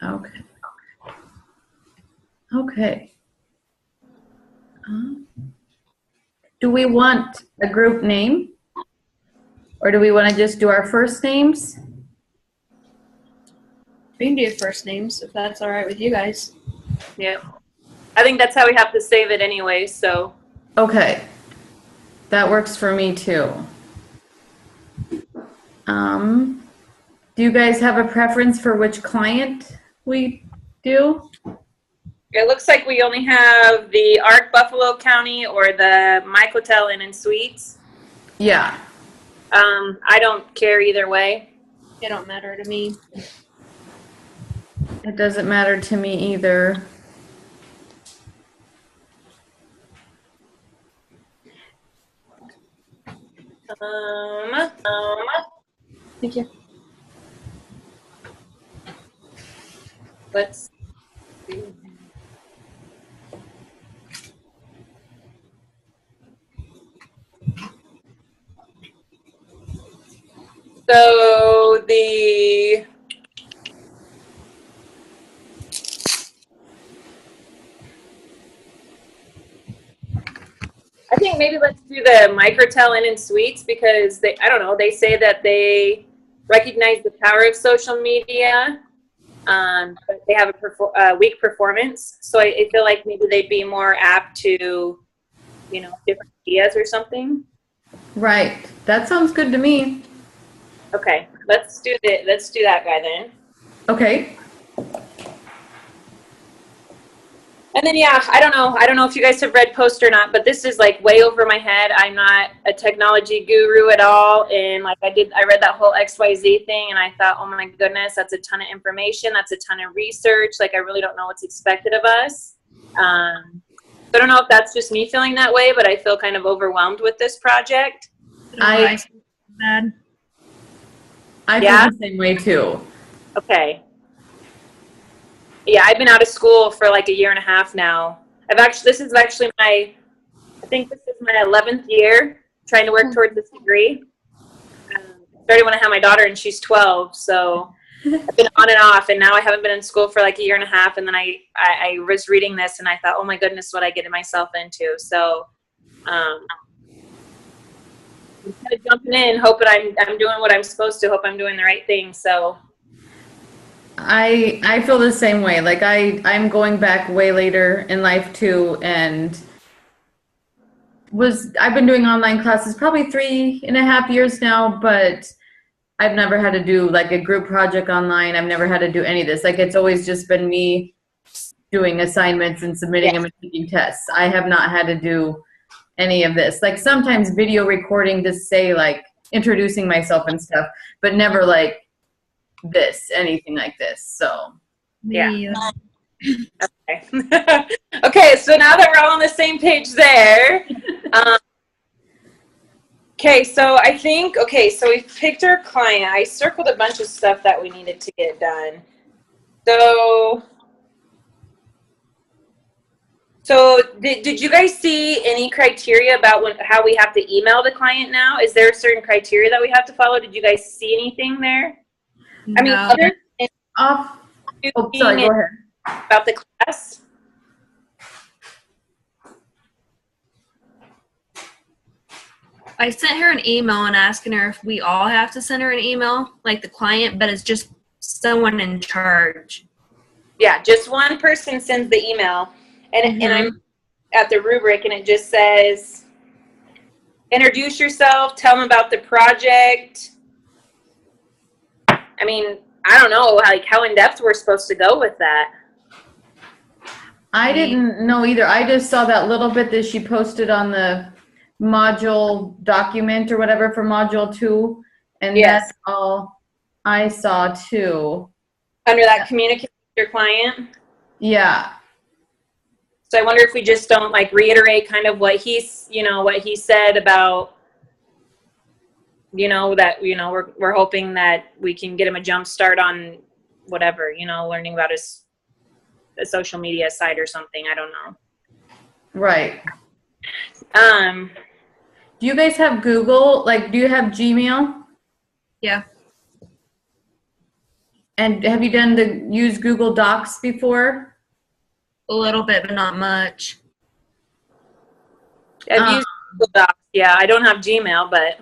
Okay. Okay. Do we want a group name? Or do we want to just do our first names? We can do first names if that's all right with you guys. Yeah. I think that's how we have to save it anyway, so. Okay. That works for me too. Do you guys have a preference for which client we do? It looks like we only have the Arc Buffalo County or the Mike Hotel Inn and Suites. Yeah. I don't care either way. It don't matter to me. It doesn't matter to me either. Thank you. Let's see. So I think maybe let's do the Microtel Inn and Suites because I don't know, they say that they recognize the power of social media, but they have a weak performance. So I feel like maybe they'd be more apt to, different ideas or something. Right. That sounds good to me. Okay, let's do that guy then. Okay. And then, yeah, I don't know if you guys have read Post or not, but this is like way over my head. I'm not a technology guru at all. And like I read that whole XYZ thing and I thought, oh my goodness, that's a ton of information. That's a ton of research. Like I really don't know what's expected of us. So I don't know if that's just me feeling that way, but I feel kind of overwhelmed with this project. I feel the same way too. Okay. Yeah, I've been out of school for like a year and a half now. This is actually I think this is my 11th year trying to work towards this degree. Started when I had my daughter and she's 12, so I've been on and off, and now I haven't been in school for like a year and a half, and then I was reading this and I thought, oh my goodness, what I get myself into. So I'm kind of jumping in, hoping I'm doing what I'm supposed to, hope I'm doing the right thing, so. I feel the same way. Like I'm going back way later in life too, and I've been doing online classes probably 3.5 years now, but I've never had to do like a group project online. I've never had to do any of this. Like it's always just been me doing assignments and submitting them and taking tests. I have not had to do any of this. Like sometimes video recording to say like introducing myself and stuff, but never like anything like this. So yeah. Okay. Okay, so now that we're all on the same page there. Okay, so I think, so we've picked our client. I circled a bunch of stuff that we needed to get done. So did you guys see any criteria about how we have to email the client now? Is there a certain criteria that we have to follow? Did you guys see anything there? No. I mean, other than sorry, go ahead. About the class? I sent her an email and asking her if we all have to send her an email, like the client, but it's just someone in charge. Yeah, just one person sends the email, and I'm at the rubric, and it just says, introduce yourself, tell them about the project. I mean, I don't know how in depth we're supposed to go with that. I didn't know either. I just saw that little bit that she posted on the module document or whatever for module 2, and that's all I saw too. Under that communicate with your client? Yeah. So I wonder if we just don't like reiterate kind of what he said about, that, we're hoping that we can get him a jump start on whatever, learning about a social media site or something. I don't know. Right. Do you guys have Google? Like, do you have Gmail? Yeah. And have you used Google Docs before? A little bit, but not much. I've used Google Docs. Yeah, I don't have Gmail, but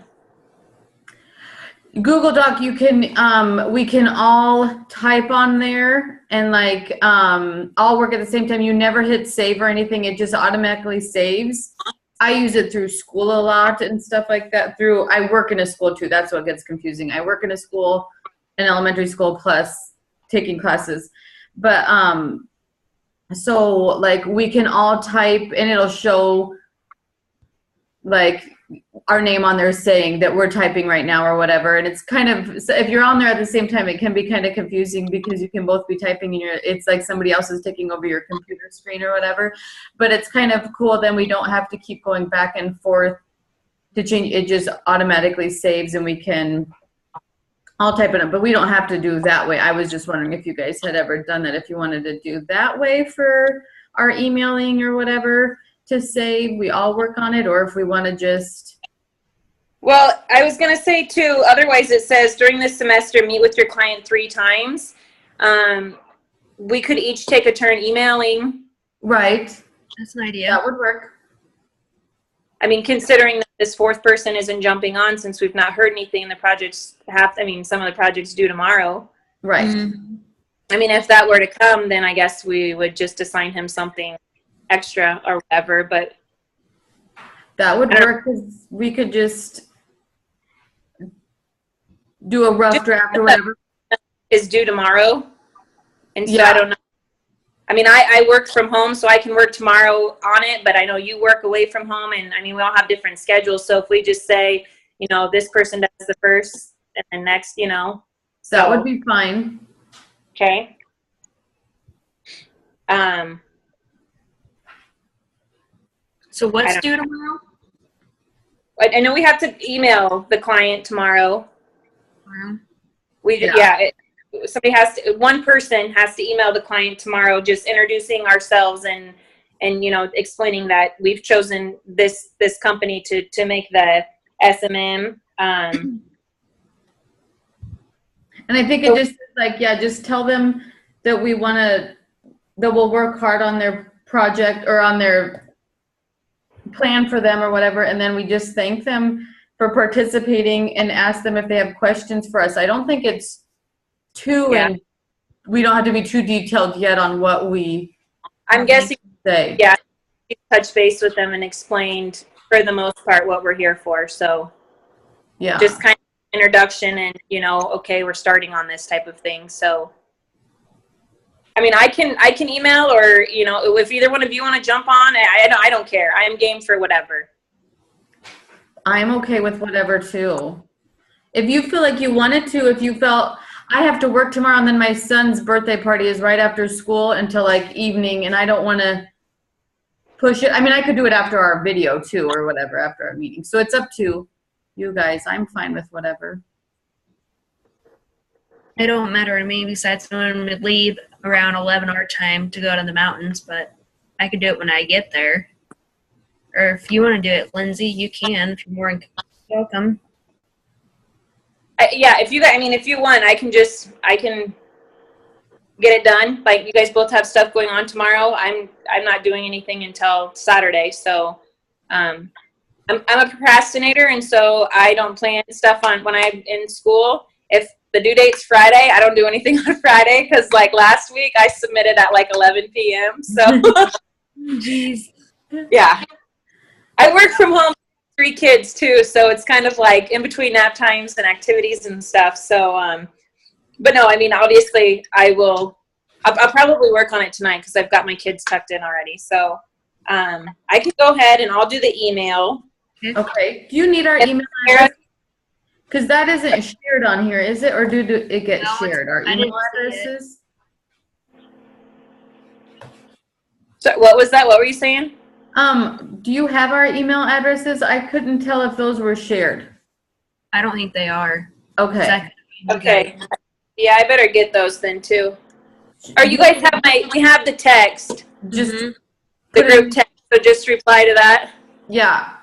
Google Doc, you can, we can all type on there and like, all work at the same time. You never hit save or anything. It just automatically saves. I use it through school a lot and stuff like that. I work in a school too. That's what gets confusing. I work in a school, an elementary school, plus taking classes. But, so like we can all type and it'll show like our name on there saying that we're typing right now or whatever. And it's kind of, so if you're on there at the same time, it can be kind of confusing because you can both be typing and it's like somebody else is taking over your computer screen or whatever. But it's kind of cool. Then we don't have to keep going back and forth to change. It just automatically saves and we can all type it up, but we don't have to do that way. I was just wondering if you guys had ever done that, if you wanted to do that way for our emailing or whatever to say we all work on it, or if we want to just. Well, I was going to say too, otherwise it says during this semester, meet with your client 3 times. We could each take a turn emailing. Right. That's an idea. That would work. I mean, considering that this 4th person isn't jumping on since we've not heard anything, the projects some of the projects due tomorrow. Right. Mm-hmm. I mean, if that were to come, then I guess we would just assign him something extra or whatever, but. That would work because we could just do a rough draft or whatever. Is due tomorrow. And so Yeah. I don't know. I mean, I work from home, so I can work tomorrow on it, but I know you work away from home, and I mean, we all have different schedules. So if we just say, you know, this person does the first and then next, you know. So, That would be fine. okay. So what's due tomorrow? I know we have to email the client tomorrow. One person has to email the client tomorrow, just introducing ourselves and you know, explaining that we've chosen this company to make the SMM. And I think it just like, yeah, just tell them that that we'll work hard on their project or on their plan for them or whatever. And then we just thank them for participating and ask them if they have questions for us. I don't think it's and we don't have to be too detailed yet on what I'm guessing say. Yeah, touch base with them and explained for the most part what we're here for. So yeah, just kind of introduction and, you know, okay, we're starting on this type of thing. So I mean, I can email, or, you know, if either one of you want to jump on, I don't care. I am game for whatever. I'm okay with whatever too. If you feel like you wanted to, if you felt I have to work tomorrow and then my son's birthday party is right after school until like evening and I don't want to push it. I mean, I could do it after our video too or whatever, after our meeting. So it's up to you guys. I'm fine with whatever. It don't matter to me, besides when we leave around 11 our time to go to the mountains, but I could do it when I get there. Or if you want to do it, Lindsay, you can. If you're more welcome. Yeah, if you want, I can get it done. Like, you guys both have stuff going on tomorrow. I'm not doing anything until Saturday, so I'm a procrastinator, and so I don't plan stuff on when I'm in school. If the due date's Friday, I don't do anything on Friday, because like last week I submitted at like 11 p.m. So Jeez. Yeah, I work from home. 3 kids too, so it's kind of like in between nap times and activities and stuff. So but no, I mean, obviously I'll probably work on it tonight because I've got my kids tucked in already. So I can go ahead and I'll do the email. Okay. Do you need our email address? Because that isn't shared on here, is it? Or do it get shared? Our email addresses? So what was that? What were you saying? Do you have our email addresses? I couldn't tell if those were shared. I don't think they are. Okay. Okay. Yeah, I better get those then too. Or you guys have we have the text. Just the group text, so just reply to that. Yeah.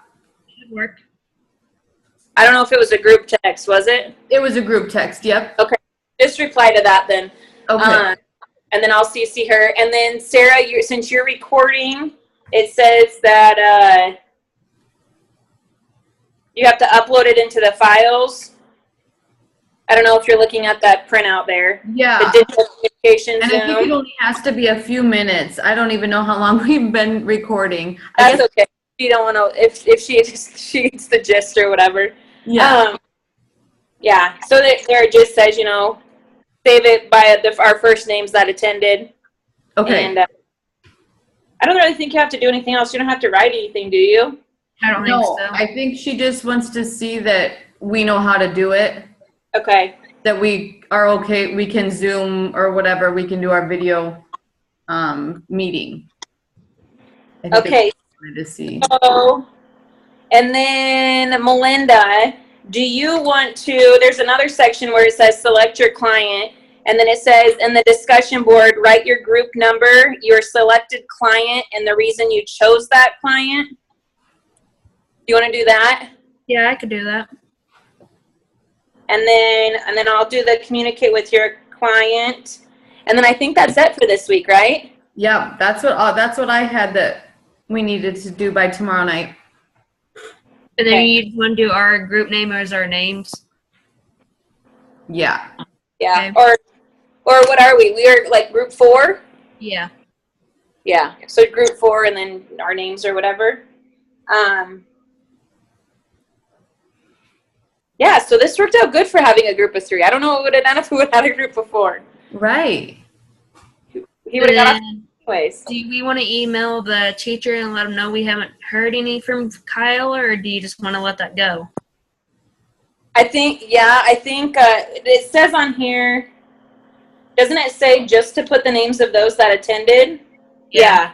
Should work. I don't know if it was a group text, was it? It was a group text, yep. Okay. Just reply to that then. Okay. And then I'll CC her. And then Sarah, since you're recording, it says that you have to upload it into the files. I don't know if you're looking at that printout there. Yeah. The digital communication And I think it Zoom. only has to be a few minutes. I don't even know how long we've been recording. That's okay. You don't want to, if she gets the gist or whatever. Yeah. Yeah. So there it just says, save it by our first names that attended. Okay. And I don't really think you have to do anything else. You don't have to write anything, do you? I don't No, think so. I think she just wants to see that we know how to do it, Okay. that we are okay, we can Zoom or whatever, we can do our video meeting. I think that's Okay. what I wanted to see. So, and then Melinda, do you want to, there's another section where it says select your client, and then it says in the discussion board, write your group number, your selected client, and the reason you chose that client. Do you want to do that? Yeah, I could do that. And then I'll do the communicate with your client. And then I think that's it for this week, right? Yeah, that's what I had that we needed to do by tomorrow night. And then Okay. you just want to do our group name as our names. Yeah. Yeah. Okay. Or what are we? We are like group 4? Yeah. Yeah. So group 4 and then our names or whatever. Yeah, so this worked out good for having a group of 3. I don't know what would have done if we would have had a group of 4. Right. He would have got off And anyways. do we want to email the teacher and let them know we haven't heard any from Kyle, or do you just want to let that go? I think it says on here, doesn't it say just to put the names of those that attended? Yeah.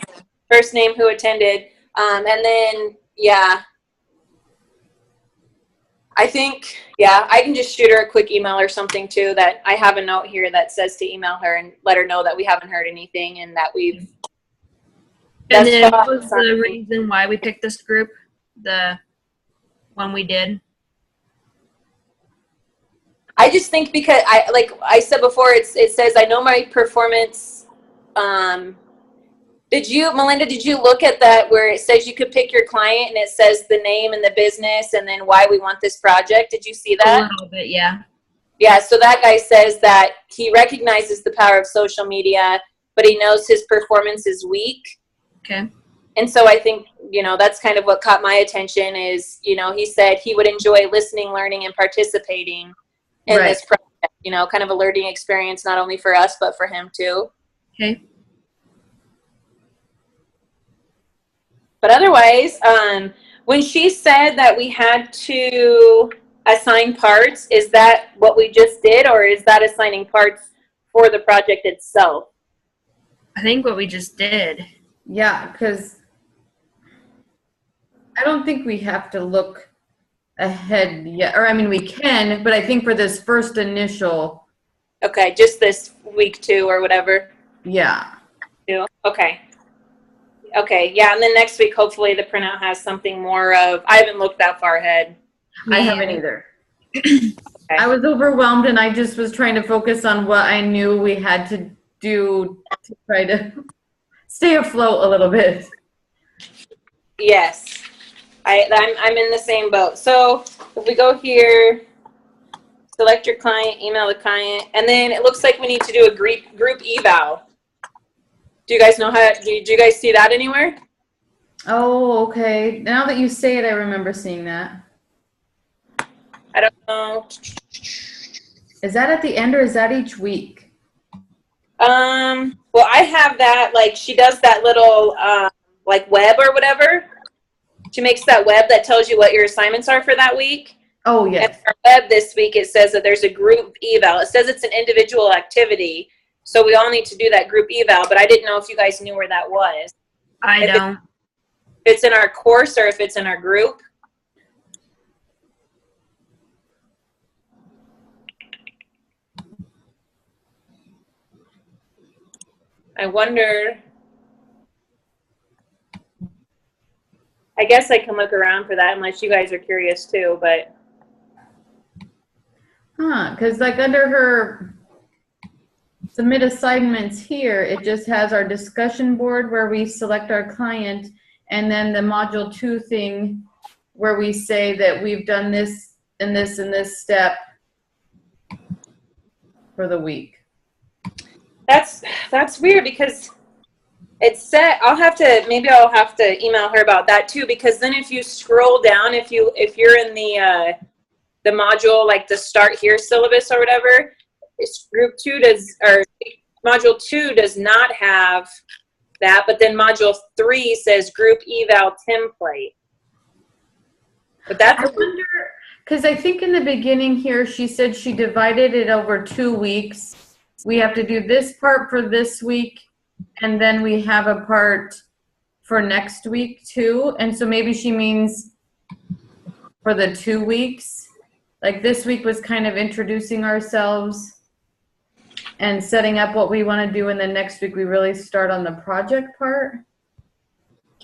First name who attended. And then, yeah. I think, I can just shoot her a quick email or something too, that I have a note here that says to email her and let her know that we haven't heard anything and that we've. And That's then what fine. was the reason why we picked this group? The one we did? I just think because like I said before, it says I know my performance. Melinda, did you look at that where it says you could pick your client and it says the name and the business and then why we want this project? Did you see A that? little bit, yeah. Yeah, so that guy says that he recognizes the power of social media, but he knows his performance is weak. Okay. And so I think, that's kind of what caught my attention is, he said he would enjoy listening, learning, and participating in Right. this project, kind of a learning experience, not only for us, but for him too. Okay. But otherwise, when she said that we had to assign parts, is that what we just did, or is that assigning parts for the project itself? I think what we just did. Yeah, because I don't think we have to look ahead yet. Or, I mean, we can, but I think for this first initial, Okay, just this week 2 or whatever. yeah. Okay. Okay, yeah, and then next week, hopefully the printout has something more of, I haven't looked that far ahead. I haven't either. I was overwhelmed and I just was trying to focus on what I knew we had to do to try to stay afloat a little bit. Yes, I'm in the same boat. So if we go here, select your client, email the client, and then it looks like we need to do a group eval. Do you guys know do you guys see that anywhere? Oh, okay. Now that you say it, I remember seeing that. I don't know. Is that at the end or is that each week? Well, I have that, like, she does that little, like, web or whatever. She makes that web that tells you what your assignments are for that week. Oh, And yes. for web this week, it says that there's a group eval. It says it's an individual activity. So we all need to do that group eval, but I didn't know if you guys knew where that was. I If don't. If it's in our course or if it's in our group. I wonder. I guess I can look around for that unless you guys are curious too, but Huh, because like under her submit assignments here, it just has our discussion board where we select our client, and then the module 2 thing where we say that we've done this and this and this step for the week. That's weird because it said I'll have to email her about that too, because then if you scroll down, if you're in the module, like the start here syllabus or whatever, module 2 does not have that, but then module 3 says group eval template. But that's I wonder, because I think in the beginning here she said she divided it over 2 weeks. We have to do this part for this week, and then we have a part for next week too. And so maybe she means for the 2 weeks. Like this week was kind of introducing ourselves and setting up what we want to do, and then next week we really start on the project part.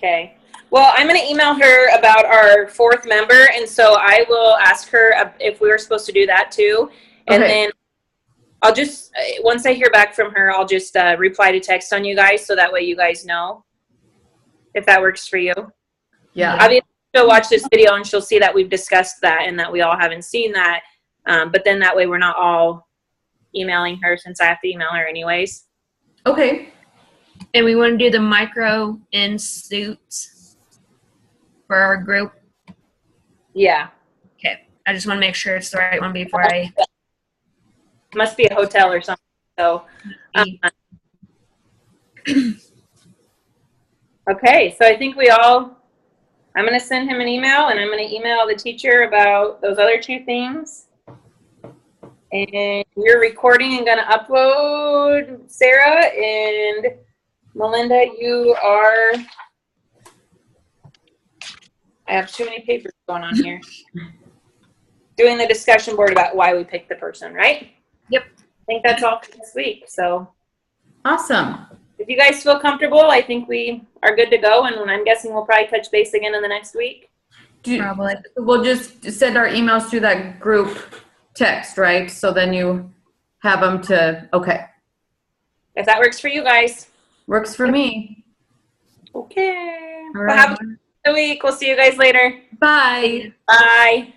okay. Well, I'm going to email her about our 4th member, and so I will ask her if we were supposed to do that too. And Okay. then I'll just, once I hear back from her, I'll just reply to text on you guys, so that way you guys know if that works for you. Yeah. Obviously, she'll watch this video and she'll see that we've discussed that and that we all haven't seen that. But then that way we're not all emailing her, since I have to email her anyways. Okay. And we want to do the micro in suits for our group. Yeah. Okay. I just want to make sure it's the right one before I. Must be a hotel or something. So, okay. So I think I'm going to send him an email, and I'm going to email the teacher about those other 2 things. And you're recording and going to upload, Sarah, and Melinda, I have too many papers going on here. Doing the discussion board about why we picked the person, right? Yep. I think that's all for this week. So Awesome. if you guys feel comfortable, I think we are good to go. And I'm guessing we'll probably touch base again in the next week. Probably. We'll just send our emails through that group text, right? So then you have them to, okay. If that works for you guys. Works for me. Okay. All Well, have right. a good week. We'll see you guys later. Bye. Bye.